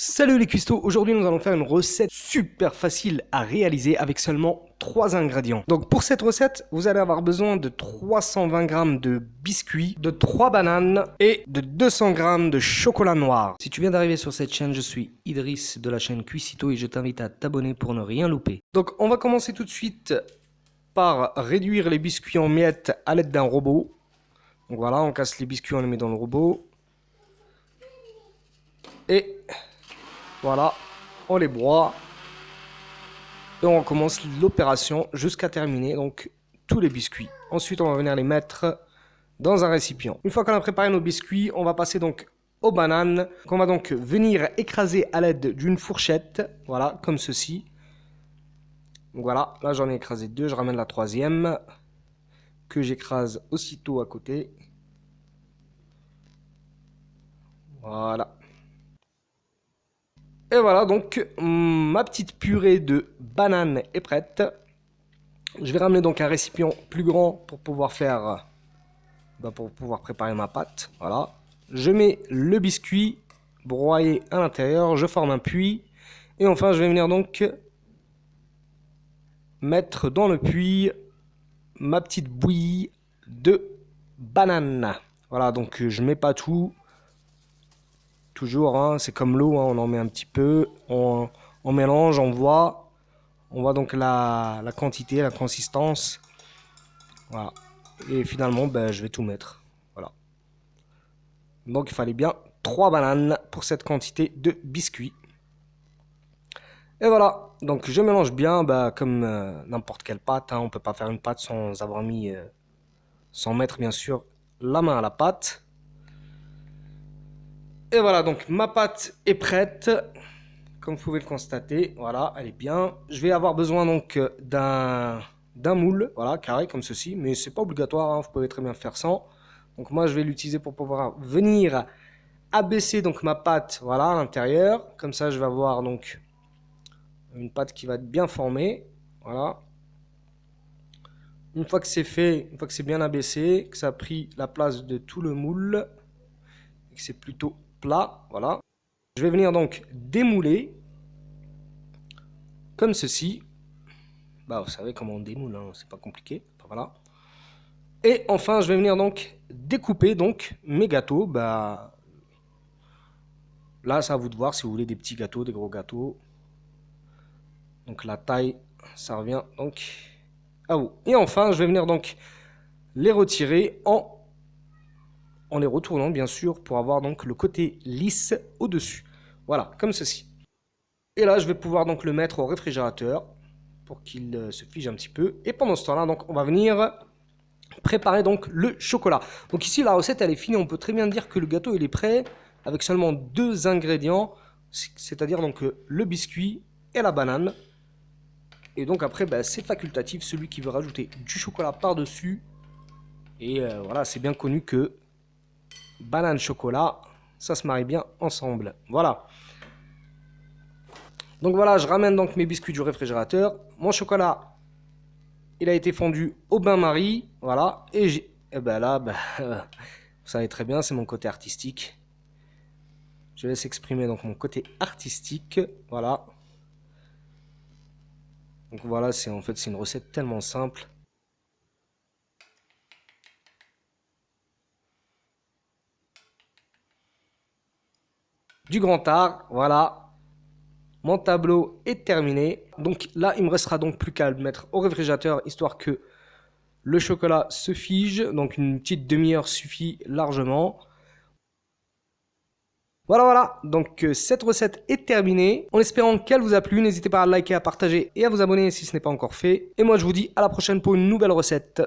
Salut les cuistots, aujourd'hui nous allons faire une recette super facile à réaliser avec seulement 3 ingrédients. Donc pour cette recette, vous allez avoir besoin de 320 g de biscuits, de 3 bananes et de 200 g de chocolat noir. Si tu viens d'arriver sur cette chaîne, je suis Idriss de la chaîne Cuisito et je t'invite à t'abonner pour ne rien louper. Donc on va commencer tout de suite par réduire les biscuits en miettes à l'aide d'un robot. Donc voilà, on casse les biscuits, on les met dans le robot. Et voilà, on les broie et on commence l'opération jusqu'à terminer donc tous les biscuits. Ensuite, on va venir les mettre dans un récipient. Une fois qu'on a préparé nos biscuits, on va passer donc aux bananes qu'on va donc venir écraser à l'aide d'une fourchette, voilà, comme ceci. Donc voilà, là j'en ai écrasé 2, je ramène la troisième que j'écrase aussitôt à côté. Voilà. Et voilà, donc ma petite purée de bananes est prête. Je vais ramener donc un récipient plus grand pour pouvoir faire, pour pouvoir préparer ma pâte. Voilà. Je mets le biscuit broyé à l'intérieur, je forme un puits. Et enfin, je vais venir donc mettre dans le puits ma petite bouillie de bananes. Voilà, donc je mets pas tout. Toujours, hein, c'est comme l'eau, hein, on en met un petit peu, on mélange, on voit donc la quantité, la consistance. Voilà. Et finalement, je vais tout mettre. Voilà. Donc il fallait bien 3 bananes pour cette quantité de biscuits. Et voilà, donc je mélange bien comme n'importe quelle pâte. Hein. On ne peut pas faire une pâte sans avoir mis, sans mettre bien sûr la main à la pâte. Et voilà, donc ma pâte est prête. Comme vous pouvez le constater, voilà, elle est bien. Je vais avoir besoin donc d'un moule, voilà, carré comme ceci, mais c'est pas obligatoire, hein, vous pouvez très bien faire sans. Donc moi je vais l'utiliser pour pouvoir venir abaisser donc ma pâte, voilà, à l'intérieur. Comme ça je vais avoir donc une pâte qui va être bien formée, voilà. Une fois que c'est fait, une fois que c'est bien abaissé, que ça a pris la place de tout le moule, et que c'est plutôt plat, voilà. Je vais venir donc démouler comme ceci. Vous savez comment on démoule, hein, c'est pas compliqué. Voilà. Et enfin, je vais venir donc découper donc mes gâteaux. Là, c'est à vous de voir si vous voulez des petits gâteaux, des gros gâteaux. Donc la taille, ça revient donc à vous. Et enfin, je vais venir donc les retirer en les retournant bien sûr pour avoir donc le côté lisse au-dessus. Voilà, comme ceci. Et là, je vais pouvoir donc le mettre au réfrigérateur pour qu'il se fige un petit peu. Et pendant ce temps-là, donc on va venir préparer donc le chocolat. Donc ici, la recette elle est finie. On peut très bien dire que le gâteau il est prêt avec seulement 2 ingrédients, c'est-à-dire donc le biscuit et la banane. Et donc après, c'est facultatif, celui qui veut rajouter du chocolat par-dessus. Et voilà, c'est bien connu que banane chocolat, ça se marie bien ensemble. Voilà. Donc voilà, je ramène donc mes biscuits du réfrigérateur. Mon chocolat, il a été fondu au bain-marie. Voilà. Et là, vous savez très bien, c'est mon côté artistique. Je laisse exprimer donc mon côté artistique. Voilà. Donc voilà, c'est une recette tellement simple. Du grand art, voilà. Mon tableau est terminé. Donc là, il me restera donc plus qu'à le mettre au réfrigérateur, histoire que le chocolat se fige. Donc une petite demi-heure suffit largement. Voilà, donc cette recette est terminée. En espérant qu'elle vous a plu, n'hésitez pas à liker, à partager et à vous abonner si ce n'est pas encore fait. Et moi, je vous dis à la prochaine pour une nouvelle recette.